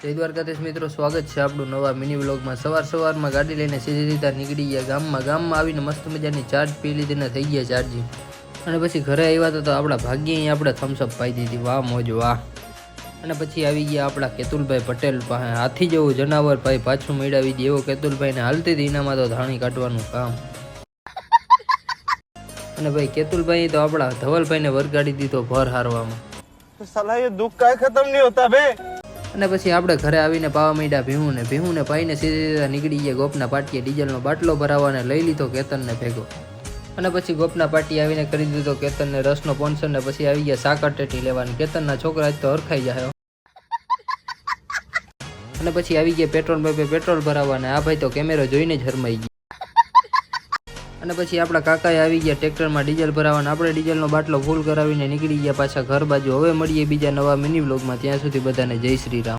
જય દ્વારકાધીશ મિત્રો, સ્વાગત છે આપણું નવા મિની વ્લોગમાં। સવારમાં ગાડી લઈને સીધી સીધા નીકળી ગયા ગામમાં આવીને મસ્ત મજાની ચાર્જ પી લીધીને થઈ ગયા ચાર્જિંગ। અને પછી ઘરે આવ્યા તો આપણા ભાગ્યે અહીં આપણે થમ્સઅપ પાઈ દીધી, વાહ મોજ વાહ। અને પછી આવી ગયા આપણા કેતુલભાઈ પટેલ પાસે, હાથી જેવું જનાવર ભાઈ પાછું મેળવી દે એવો કેતુલભાઈને હાલતી હતી એનામાં તો ધાણી કાઢવાનું કામ। અને ભાઈ કેતુલભાઈ તો આપણા ધવલભાઈને વરગાડી દીધો ભર હારવામાં। साला ये दुख का खत्म नहीं होता बे। અને પછી આપણે ઘરે આવીને પાવા માંડ્યા ભીહુને પાઈને સીધા નીકળી ગયા ગોપના પાટીએ ડીઝલનો બાટલો ભરાવાને લઈ લીધો કેતનને ભેગો। અને પછી ગોપના પાટી આવીને કરી દીધો કેતનને રસનો પોન્સર ને પછી આવી ગયા સાકર ટેટી લેવાની। કેતનના છોકરા આજ તો હરખાઈ જાય। અને પછી આવી ગયા પેટ્રોલ પંપે પેટ્રોલ ભરાવાને, આ ભાઈ તો કેમેરો જોઈને જ હરમાઈ ગયા। અને પછી આપણા કાકાએ આવી ગયા ટ્રેક્ટરમાં ડીઝલ ભરાવાને, આપણે ડીઝલનો બાટલો ફૂલ કરાવીને નીકળી ગયા પાછા ઘર બાજુ। હવે મળીએ બીજા નવા મિની વ્લોગમાં, ત્યાં સુધી બધાને જય શ્રી રામ।